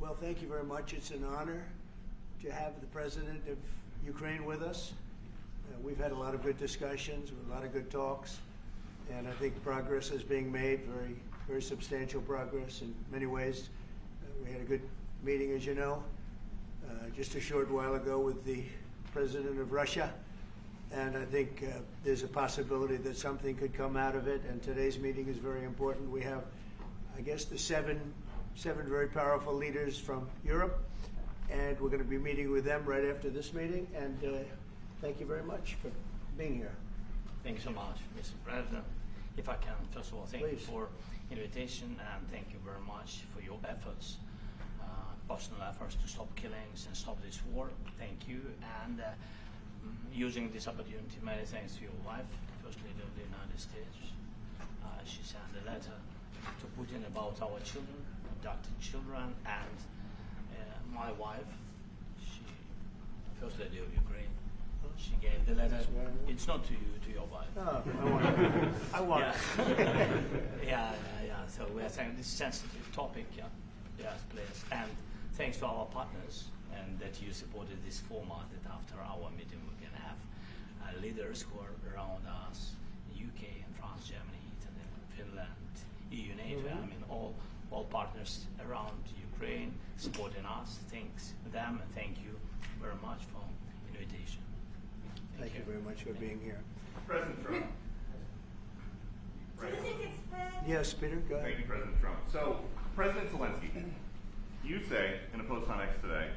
Well, thank you very much. It's an honor to have the President of Ukraine with us. We've had a lot of good discussions, a lot of good talks, and I think progress is being made, very substantial progress in many ways. We had a good meeting, as you know, just a short while ago with the President of Russia, and I think there's a possibility that something could come out of it, and today's meeting is very important. We have, I guess, the seven very powerful leaders from Europe, and we're going to be meeting with them right after this meeting, and thank you very much for being here. Thank you so much, Mr. President. If I can, first of all, thank you for invitation, and thank you very much for your efforts, personal efforts to stop killings and stop this war. Thank you, and using this opportunity, many thanks to your wife, First Lady of the United States. She sent a letter to Putin about our children, abducted children, and my wife, First Lady of Ukraine, she gave the letter. It's not to you, to your wife. Oh, I want it. Yeah. So we are saying this sensitive topic, yes, please. And thanks to our partners, and that you supported this format, that after our meeting we can have leaders who are around us, UK and France, Germany, Italy, Finland, EU, NATO, I mean all partners around Ukraine supporting us. Thanks to them, and thank you very much for the invitation. Thank you very much for being here. President Trump. Yes, Peter, go ahead. Thank you, President Trump. So, President Zelensky, you say in a post on X today,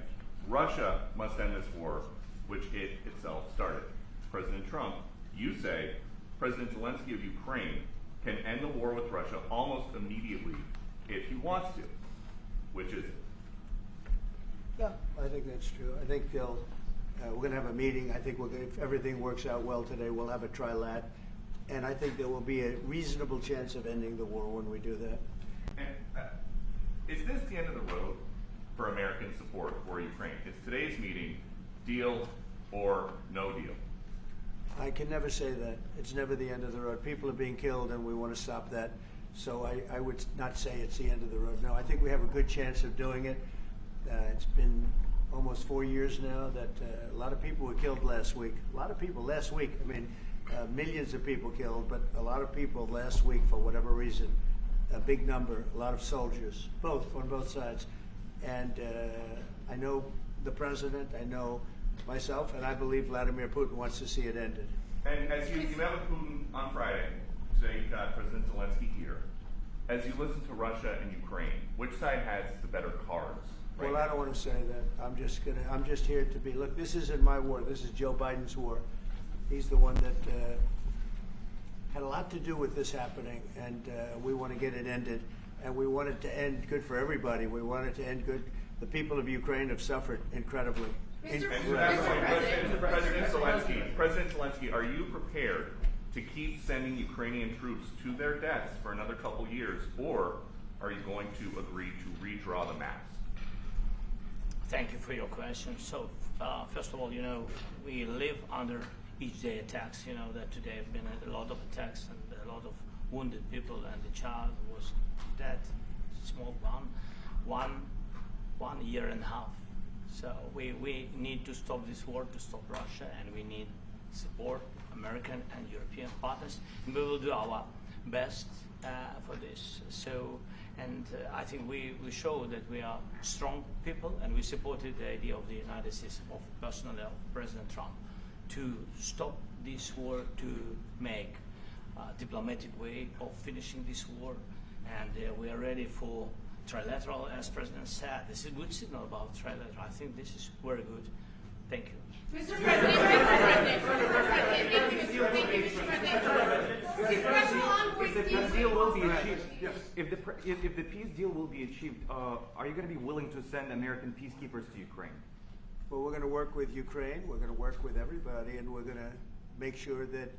Russia must end this war, which it itself started. President Trump, you say President Zelensky of Ukraine can end the war with Russia almost immediately if he wants to. Which is it? Yeah, I think that's true. I think we're going to have a meeting. I think if everything works out well today, we'll have a trilat. And I think there will be a reasonable chance of ending the war when we do that. And is this the end of the road for American support for Ukraine? Is today's meeting deal or no deal? I can never say that. It's never the end of the road. People are being killed, and we want to stop that. So I would not say it's the end of the road. No, I think we have a good chance of doing it. It's been almost 4 years now that a lot of people were killed last week. A lot of people last week. I mean, millions of people killed, but a lot of people last week for whatever reason. A big number, a lot of soldiers, on both sides. And I know the president, I know myself, and I believe Vladimir Putin wants to see it ended. And as you met with Putin on Friday, today you've got President Zelensky here. As you listen to Russia and Ukraine, which side has the better cards? Well, I don't want to say that. I'm just here to be. Look, this isn't my war. This is Joe Biden's war. He's the one that had a lot to do with this happening, and we want to get it ended. And we want it to end good for everybody. We want it to end good. The people of Ukraine have suffered incredibly. President Zelensky, are you prepared to keep sending Ukrainian troops to their deaths for another couple years, or are you going to agree to redraw the maps? Thank you for your question. So, first of all, we live under each day attacks. You know that today have been a lot of attacks and a lot of wounded people, and the child was dead, small one year and a half. So we need to stop this war, to stop Russia, and we need support, American and European partners, and we will do our best for this. So, and I think we show that we are strong people, and we supported the idea of the United States, of personally of President Trump, to stop this war, to make a diplomatic way of finishing this war, and we are ready for trilateral, as President said. This is a good signal about trilateral. I think this is very good. Thank you. Mr. President, if the peace deal will be achieved, are you going to be willing to send American peacekeepers to Ukraine? Well, we're going to work with Ukraine. We're going to work with everybody, and we're going to make sure that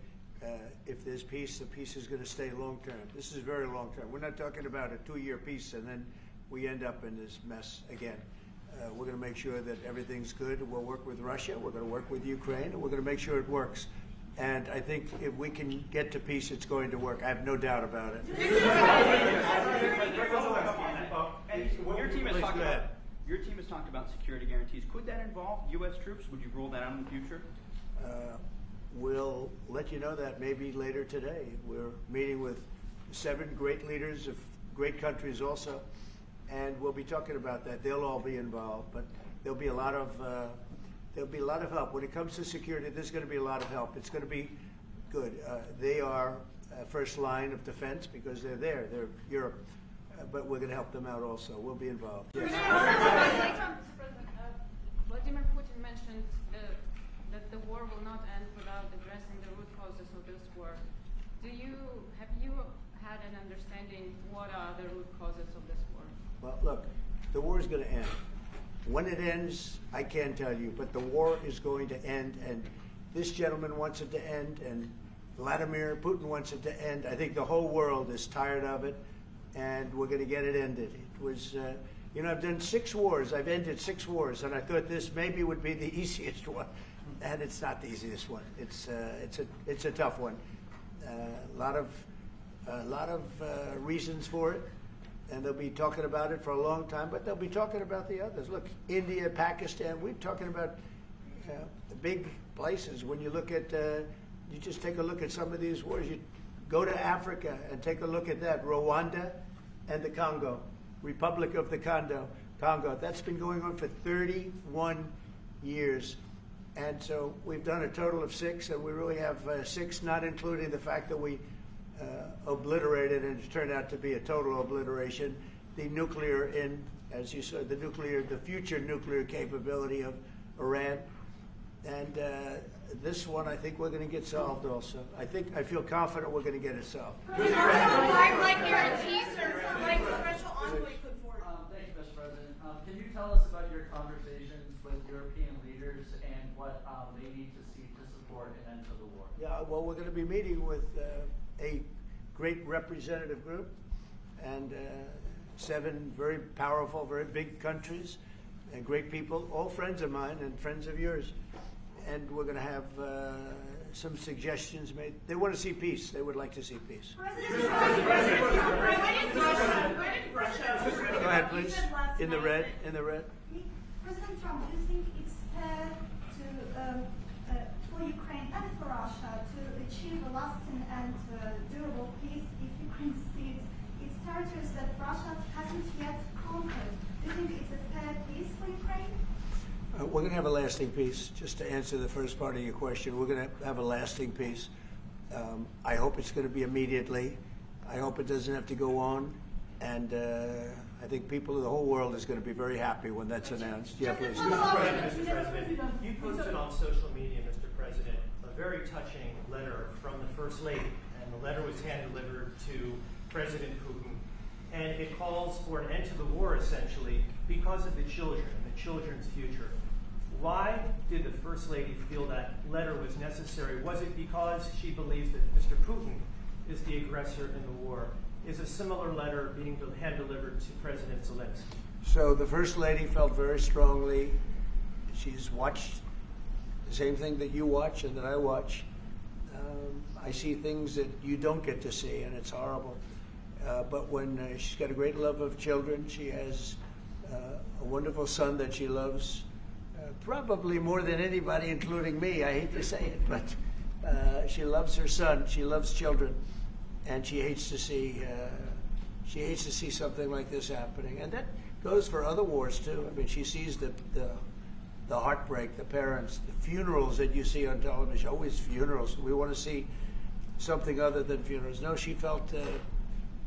if there's peace, the peace is going to stay long term. This is very long term. We're not talking about a 2-year peace and then we end up in this mess again. We're going to make sure that everything's good. We'll work with Russia. We're going to work with Ukraine, and we're going to make sure it works. And I think if we can get to peace, it's going to work. I have no doubt about it. When your team is talking about Your team has talked about security guarantees. Could that involve U.S. troops? Would you rule that out in the future? We'll let you know that maybe later today. We're meeting with 7 great leaders of great countries also, and we'll be talking about that. They'll all be involved, but there'll be a lot of help when it comes to security. There's going to be a lot of help. It's going to be good. They are first line of defense because they're there. They're Europe, but we're going to help them out also. We'll be involved. Yes. Mr. President, Vladimir Putin mentioned that the war will not end without addressing the root causes of this war. Have you had an understanding what are the root causes of this war? Well, look, the war is going to end. When it ends, I can't tell you, but the war is going to end, and this gentleman wants it to end, and Vladimir Putin wants it to end. I think the whole world is tired of it, and we're going to get it ended. It was, I've done 6 wars. I've ended 6 wars, and I thought this maybe would be the easiest one, and it's not the easiest one. It's a tough one. A lot of reasons for it. And they'll be talking about it for a long time, but they'll be talking about the others. Look, India, Pakistan, we're talking about the big places. When you look at, you just take a look at some of these wars. You go to Africa and take a look at that. Rwanda and the Congo, Republic of the Congo. That's been going on for 31 years. And so we've done a total of 6, and we really have 6, not including the fact that we obliterated, and it turned out to be a total obliteration, the nuclear, as you said, the future nuclear capability of Iran. And this one, I think we're going to get solved also. I feel confident we're going to get it solved. Like guarantees or like special envoy put forward? Thank you, Mr. President. Can you tell us about your conversations with European leaders and what they need to see to support an end to the war? Yeah, well, we're going to be meeting with a great representative group and 7 very powerful, very big countries and great people, all friends of mine and friends of yours. And we're going to have some suggestions made. They want to see peace. They would like to see peace. Go ahead, please. In the red. President Trump, do you think it's fair to for Ukraine and for Russia to achieve a lasting and durable peace if Ukraine cedes its territories that Russia hasn't yet conquered? Do you think it's a fair peace for Ukraine? We're going to have a lasting peace. Just to answer the first part of your question, we're going to have a lasting peace. I hope it's going to be immediately. I hope it doesn't have to go on. And I think people of the whole world is going to be very happy when that's announced. Yeah, please. Mr. President, you posted on social media, Mr. President, a very touching letter from the First Lady, and the letter was hand-delivered to President Putin, and it calls for an end to the war, essentially, because of the children and the children's future. Why did the First Lady feel that letter was necessary? Was it because she believes that Mr. Putin is the aggressor in the war? Is a similar letter being hand-delivered to President Zelensky? So the First Lady felt very strongly. She's watched the same thing that you watch and that I watch. I see things that you don't get to see, and it's horrible. But when she's got a great love of children, she has a wonderful son that she loves, probably more than anybody, including me. I hate to say it, but she loves her son. She loves children. And she hates to see something like this happening, and that goes for other wars too. I mean, she sees the heartbreak, the parents, the funerals that you see on television. Always funerals. We want to see something other than funerals. No, she felt it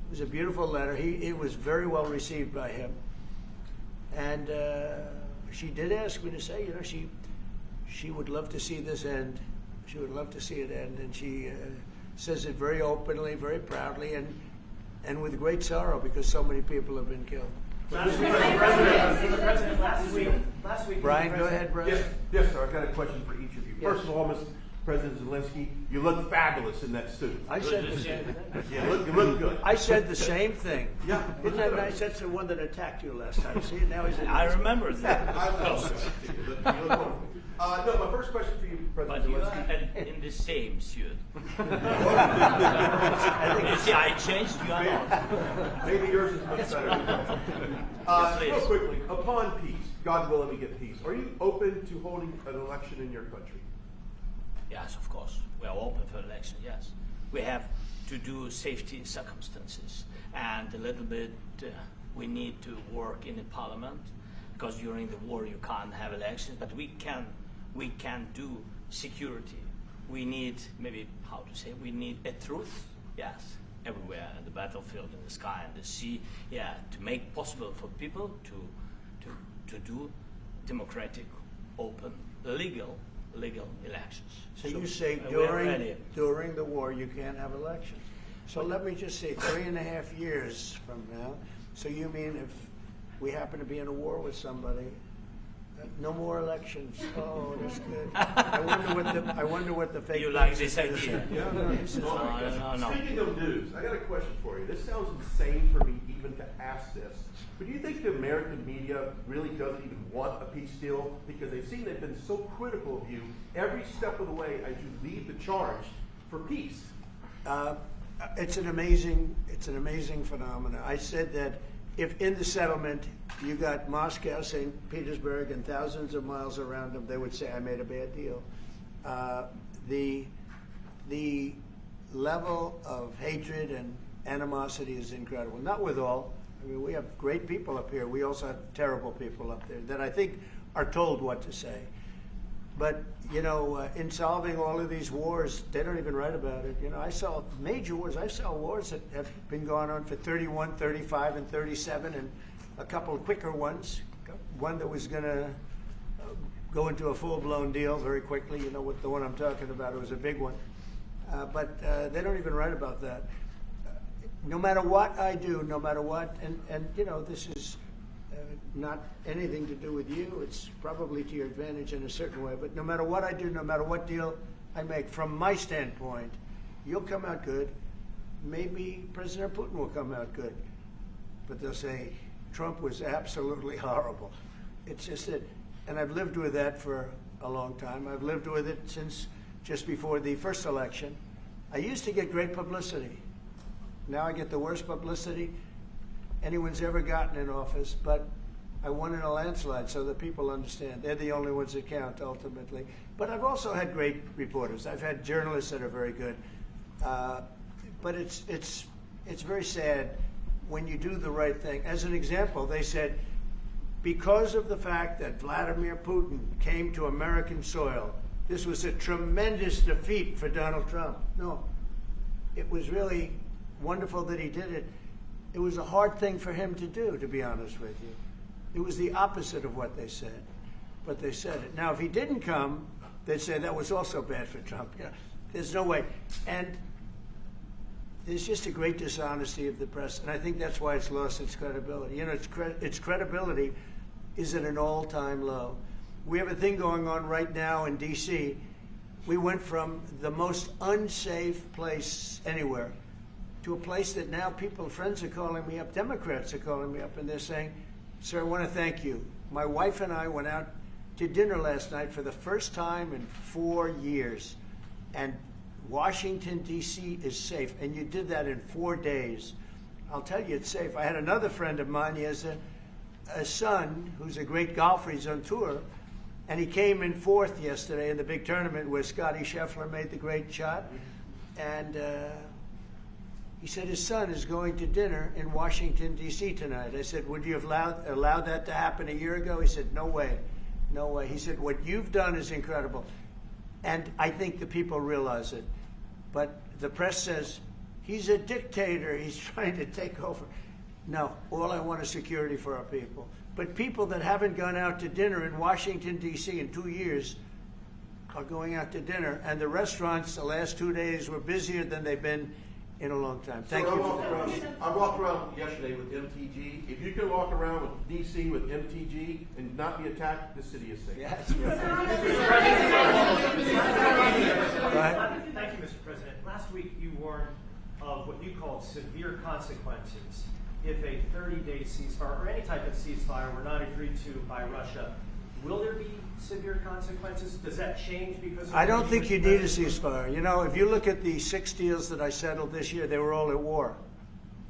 was a beautiful letter. It was very well received by him, and she did ask me to say, she would love to see this end. She would love to see it end, and she says it very openly, very proudly, and with great sorrow because so many people have been killed. Last week, Brian, go ahead, Brian. Yes, sir. I've got a question for each of you. Yes. First of all, Mr. President Zelensky, you look fabulous in that suit. I said the same thing. Yeah, you look good. I said the same thing. Yeah. Isn't that nice? That's the one that attacked you last time. See, now he's. I remember that. I love that. You look wonderful. No, my first question for you, President But you Zelensky. are in the same suit. You see, I changed, you are not. Maybe yours is much better. Yes, Real please. quickly, upon peace, God willing we get peace, are you open to holding an election in your country? Yes, of course. We are open for election, yes. We have to do safety circumstances. And a little bit, we need to work in the parliament, because during the war you can't have elections, but we can do security. We need, maybe, how to say, we need a truth, yes, everywhere, in the battlefield, in the sky, in the sea, yeah, to make possible for people to do democratic, open, legal elections. So you say we are ready. during the war you can't have elections. So let me just say 3.5 years from now, so you mean if we happen to be in a war with somebody, no more elections. Oh, that's good. I wonder what the fake You like news this is. idea? No, this is No. Speaking of news, I got a question for you. This sounds insane for me even to ask this, but do you think the American media really doesn't even want a peace deal? Because they've seen they've been so critical of you every step of the way as you lead the charge for peace. It's an amazing phenomenon. I said that if in the settlement you got Moscow, St. Petersburg, and thousands of miles around them, they would say, I made a bad deal. The level of hatred and animosity is incredible. Not with all. I mean, we have great people up here. We also have terrible people up there that I think are told what to say. But, you know, in solving all of these wars, they don't even write about it. You know, I saw major wars. I saw wars that have been going on for 31, 35, and 37, and a couple of quicker ones. One that was going to go into a full-blown deal very quickly. You know what the one I'm talking about. It was a big one. But they don't even write about that. No matter what I do, no matter what, and you know, this is not anything to do with you. It's probably to your advantage in a certain way. But no matter what I do, no matter what deal I make, from my standpoint, you'll come out good. Maybe President Putin will come out good. But they'll say, Trump was absolutely horrible. It's just that, and I've lived with that for a long time. I've lived with it since just before the first election. I used to get great publicity. Now I get the worst publicity anyone's ever gotten in office, but I won in a landslide, so that people understand. They're the only ones that count, ultimately. But I've also had great reporters. I've had journalists that are very good. But it's very sad when you do the right thing. As an example, they said, because of the fact that Vladimir Putin came to American soil, this was a tremendous defeat for Donald Trump. No, it was really wonderful that he did it. It was a hard thing for him to do, to be honest with you. It was the opposite of what they said, but they said it. Now, if he didn't come, they'd say that was also bad for Trump. You know, there's no way. And there's just a great dishonesty of the press, and I think that's why it's lost its credibility. You know, its credibility is at an all-time low. We have a thing going on right now in D.C. We went from the most unsafe place anywhere to a place that now friends are calling me up, Democrats are calling me up, and they're saying, sir, I want to thank you. My wife and I went out to dinner last night for the first time in 4 years, and Washington, D.C. is safe, and you did that in 4 days. I'll tell you it's safe. I had another friend of mine, he has a son who's a great golfer, he's on tour, and he came in fourth yesterday in the big tournament where Scotty Scheffler made the great shot, and he said his son is going to dinner in Washington, D.C. tonight. I said, would you have allowed that to happen a year ago? He said, no way, no way. He said, what you've done is incredible. And I think the people realize it. But the press says, he's a dictator, he's trying to take over. No, all I want is security for our people. But people that haven't gone out to dinner in Washington, D.C. in 2 years are going out to dinner. And the restaurants the last 2 days were busier than they've been in a long time. Thank you for that. I walked around yesterday with MTG. If you can walk around with D.C. with MTG and not be attacked, the city is safe. Yes. Thank you, Mr. President. Last week you warned of what you called severe consequences if a 30-day ceasefire or any type of ceasefire were not agreed to by Russia Will there be severe consequences? Does that change because of I the don't think you need a President- ceasefire. You know, if you look at the 6 deals that I settled this year, they were all at war.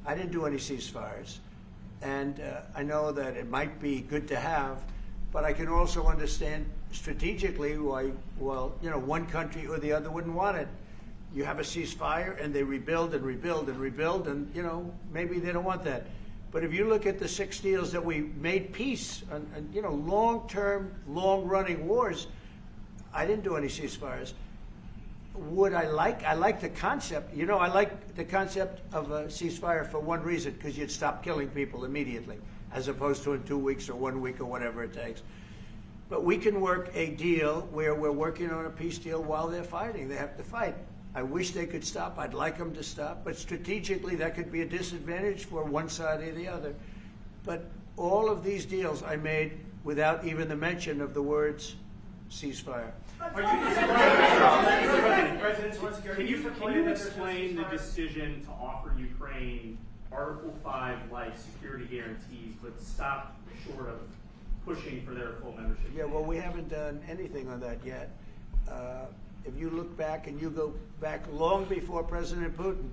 I didn't do any ceasefires. And I know that it might be good to have, but I can also understand strategically why, well, you know, one country or the other wouldn't want it. You have a ceasefire and they rebuild and rebuild and rebuild, and, you know, maybe they don't want that. But if you look at the 6 deals that we made peace and you know, long-term, long-running wars, I didn't do any ceasefires. Would I like the concept. You know, I like the concept of a ceasefire for one reason, because you'd stop killing people immediately, as opposed to in 2 weeks or 1 week or whatever it takes. But we can work a deal where we're working on a peace deal while they're fighting. They have to fight. I wish they could stop. I'd like them to stop. But strategically, that could be a disadvantage for one side or the other. But all of these deals I made without even the mention of the words ceasefire. Can you explain the decision to offer Ukraine Article 5-like security guarantees, but stop short of pushing for their full membership? Yeah, well, we haven't done anything on that yet. If you look back and you go back long before President Putin,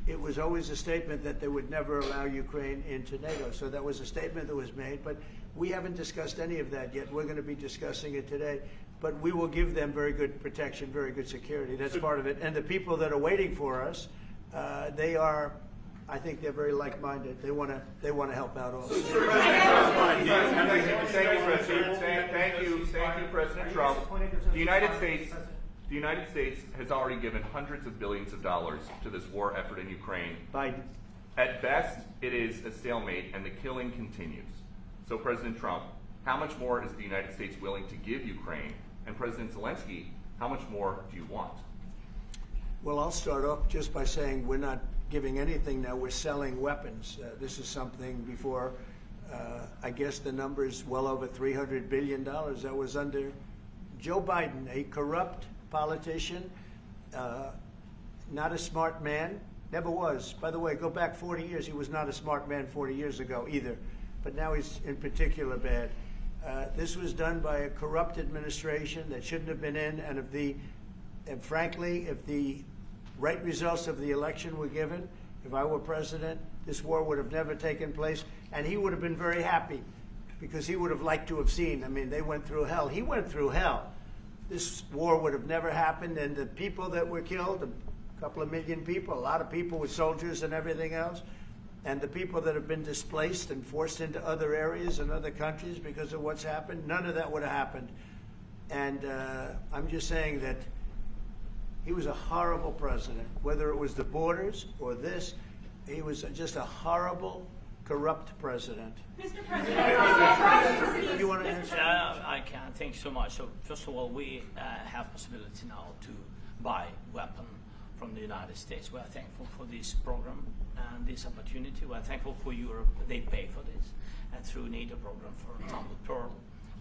it was always a statement that they would never allow Ukraine into NATO. So that was a statement that was made, but we haven't discussed any of that yet. We're going to be discussing it today. But we will give them very good protection, very good security. That's part of it. And the people that are waiting for us, they are, I think they're very like-minded. They want to help out also. Thank you, President Trump. The United States has already given hundreds of billions of dollars to this war effort in Ukraine. Biden. At best, it is a stalemate, and the killing continues. So, President Trump, how much more is the United States willing to give Ukraine? And President Zelensky, how much more do you want? Well, I'll start off just by saying we're not giving anything now. We're selling weapons. This is something before, I guess the number is well over $300 billion. That was under Joe Biden, a corrupt politician, not a smart man, never was. By the way, go back 40 years. He was not a smart man 40 years ago either. But now he's in particular bad. This was done by a corrupt administration that shouldn't have been in, and frankly, if the right results of the election were given, if I were president, this war would have never taken place, and he would have been very happy, because he would have liked to have seen. I mean, they went through hell. He went through hell. This war would have never happened, and the people that were killed, a couple of million people, a lot of people with soldiers and everything else, and the people that have been displaced and forced into other areas and other countries because of what's happened, none of that would have happened. And I'm just saying that he was a horrible president, whether it was the borders or this. He was just a horrible, corrupt president. Mr. President, You want to answer? I can. Thank you so much. So first of all, we have possibility now to buy weapon from the United States. We are thankful for this program and this opportunity. We are thankful for Europe. They pay for this. And through NATO program, for example, Pearl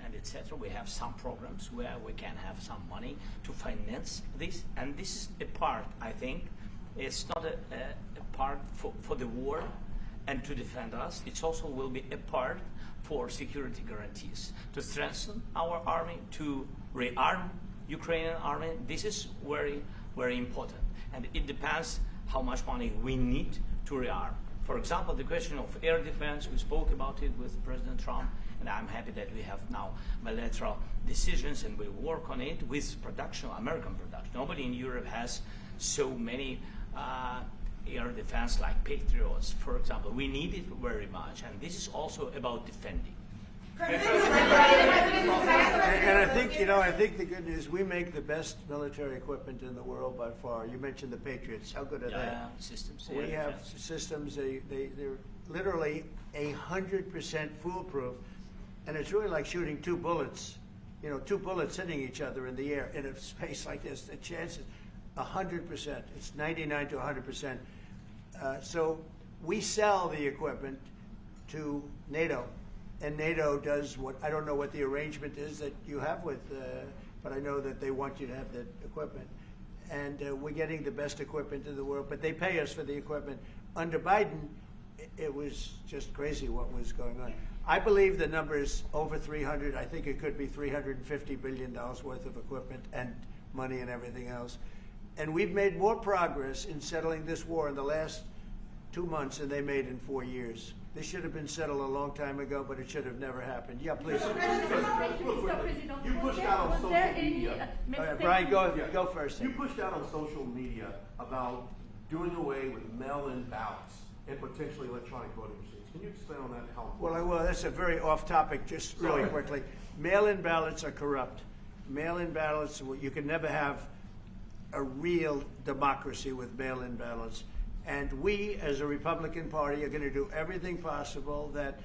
and etc., we have some programs where we can have some money to finance this. And this is a part, I think, it's not a part for the war and to defend us. It also will be a part for security guarantees, to strengthen our army, to rearm Ukrainian army. This is very, very important. And it depends how much money we need to rearm. For example, the question of air defense, we spoke about it with President Trump, and I'm happy that we have now bilateral decisions and we work on it with production, American production. Nobody in Europe has so many air defense like Patriots, for example. We need it very much, and this is also about defending. And I think, I think the good news, we make the best military equipment in the world by far. You mentioned the Patriots. How good are they? Systems. We have systems, they're literally 100% foolproof. And it's really like shooting two bullets, two bullets hitting each other in the air in a space like this. The chance is 100%. It's 99 to 100%. So we sell the equipment to NATO. And NATO does what, I don't know what the arrangement is that you have with, but I know that they want you to have that equipment. And we're getting the best equipment in the world, but they pay us for the equipment. Under Biden, it was just crazy what was going on. I believe the number is over 300. I think it could be $350 billion worth of equipment and money and everything else. And we've made more progress in settling this war in the last 2 months than they made in 4 years. This should have been settled a long time ago, but it should have never happened. Yeah, please. You pushed out on social media. All right, Brian, go first. You pushed out on social media about doing away with mail-in ballots and potentially electronic voting machines. Can you explain on that? How Well, I will. That's a very off-topic, just really quickly. Mail-in ballots are corrupt. Mail-in ballots, you can never have a real democracy with mail-in ballots. And we, as a Republican Party, are going to do everything possible that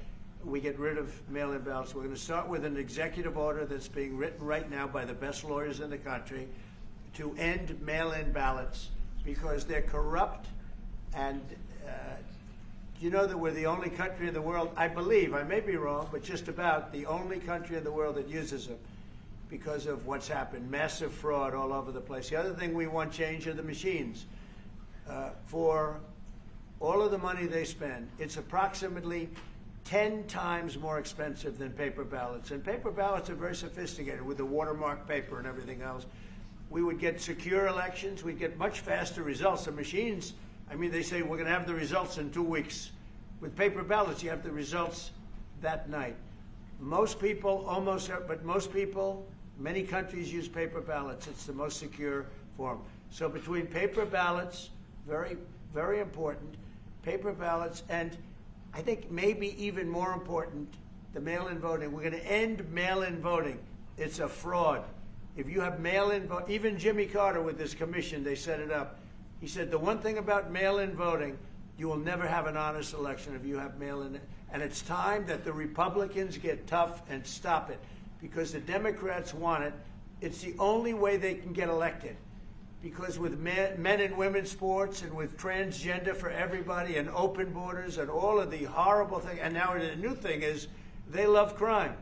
we get rid of mail-in ballots. We're going to start with an executive order that's being written right now by the best lawyers in the country to end mail-in ballots because they're corrupt. And you know that we're the only country in the world, I believe, I may be wrong, but just about the only country in the world that uses them because of what's happened. Massive fraud all over the place. The other thing we want change are the machines. For all of the money they spend, it's approximately 10 times more expensive than paper ballots. And paper ballots are very sophisticated with the watermark paper and everything else. We would get secure elections. We'd get much faster results. The machines, I mean, they say we're going to have the results in 2 weeks. With paper ballots, you have the results that night. Most people, many countries use paper ballots. It's the most secure form. So between paper ballots, very, very important, paper ballots, and I think maybe even more important, the mail-in voting. We're going to end mail-in voting. It's a fraud. If you have mail-in vote, even Jimmy Carter with this commission, they set it up. He said the one thing about mail-in voting, you will never have an honest election if you have mail-in. And it's time that the Republicans get tough and stop it because the Democrats want it. It's the only way they can get elected. Because with men and women's sports and with transgender for everybody and open borders and all of the horrible things, and now the new thing is they love crime.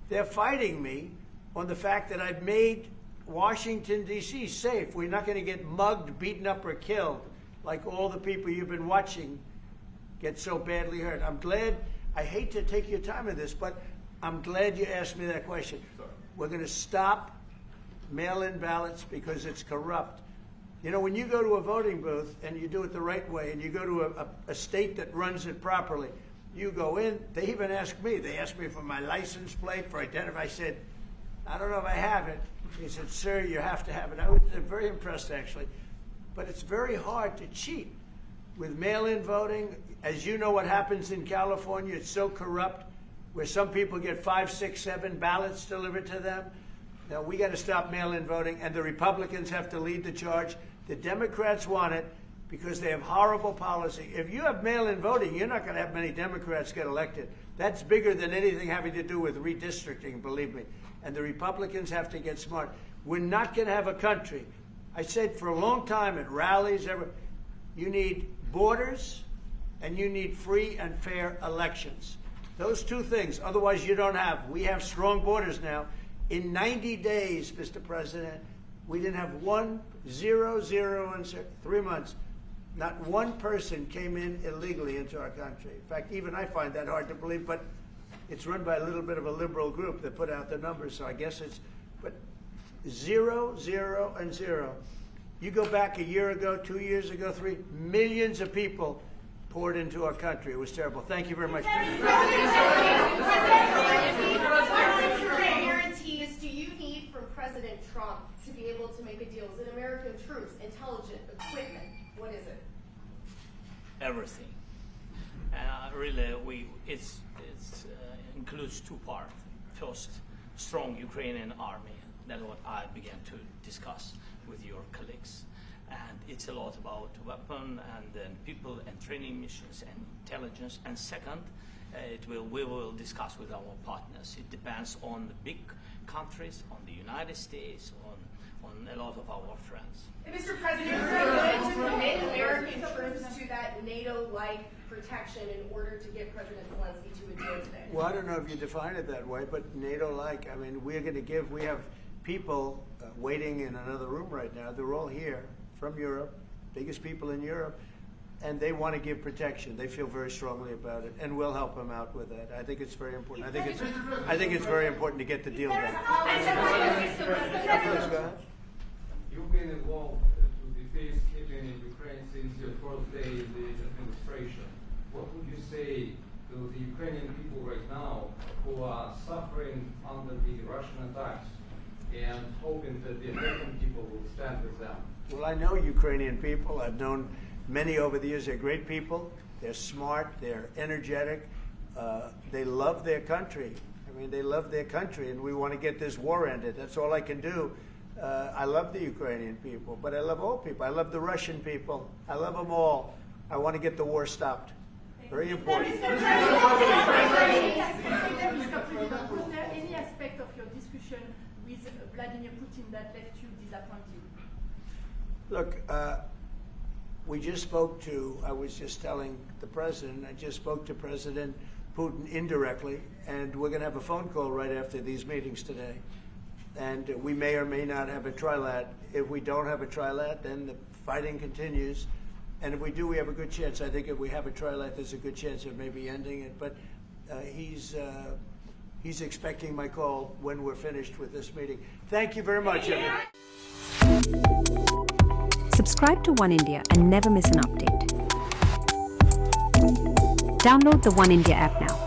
They're fighting me on the fact that I've made Washington, D.C. safe. We're not going to get mugged, beaten up, or killed like all the people you've been watching get so badly hurt. I'm glad, I hate to take your time in this, but I'm glad you asked me that question. We're going to stop mail-in ballots because it's corrupt. You know, when you go to a voting booth and you do it the right way and you go to a state that runs it properly, you go in, they even ask me, they asked me for my license plate, for identity. I said, I don't know if I have it. He said, sir, you have to have it. I was very impressed, actually. But it's very hard to cheat with mail-in voting. As you know what happens in California, it's so corrupt, where some people get 5, 6, 7 ballots delivered to them. Now, we got to stop mail-in voting, and the Republicans have to lead the charge. The Democrats want it because they have horrible policy. If you have mail-in voting, you're not going to have many Democrats get elected. That's bigger than anything having to do with redistricting, believe me. And the Republicans have to get smart. We're not going to have a country. I said for a long time at rallies, you need borders and you need free and fair elections. Those two things. Otherwise, you don't have. We have strong borders now. In 90 days, Mr. President, we didn't have 0, 0, and 3 months. Not one person came in illegally into our country. In fact, even I find that hard to believe, but it's run by a little bit of a liberal group that put out the numbers, so I guess it's, but 0, 0, and 0. You go back a year ago, 2 years ago, 3 millions of people poured into our country. It was terrible. Thank you very much. What guarantees do you need from President Trump to be able to make a deal? Is it American troops, intelligence, equipment? What is it? Everything. And really, it includes 2 parts. First, strong Ukrainian army. That's what I began to discuss with your colleagues. And it's a lot about weapon and then people and training missions and intelligence. And second, we will discuss with our partners. It depends on the big countries, on the United States, on a lot of our friends. Mr. President, are you going to commit American troops to that NATO-like protection in order to get President Zelensky to a deal today? Well, I don't know if you define it that way, but NATO-like, I mean, we have people waiting in another room right now. They're all here from Europe, biggest people in Europe. and they want to give protection. They feel very strongly about it, and we'll help them out with that. I think it's very important. I think it's very important to get the deal done. You've been involved to the peacekeeping in Ukraine since your first day in the administration. What would you say to the Ukrainian people right now who are suffering under the Russian attacks and hoping that the American people will stand with them? Well, I know Ukrainian people. I've known many over the years. They're great people. They're smart. They're energetic. They love their country. I mean, they love their country, and we want to get this war ended. That's all I can do. I love the Ukrainian people, but I love all people. I love the Russian people. I love them all. I want to get the war stopped. Very important. Mr. President, was there any aspect of your discussion with Vladimir Putin that left you disappointed? Look, we just spoke to, I was just telling the president, I just spoke to President Putin indirectly, and we're going to have a phone call right after these meetings today. And we may or may not have a trilat. If we don't have a trilat, then the fighting continues. And if we do, we have a good chance. I think if we have a trilat, there's a good chance of maybe ending it. But he's expecting my call when we're finished with this meeting. Thank you very much, everyone. Subscribe to One India and never miss an update. Download the One India app now.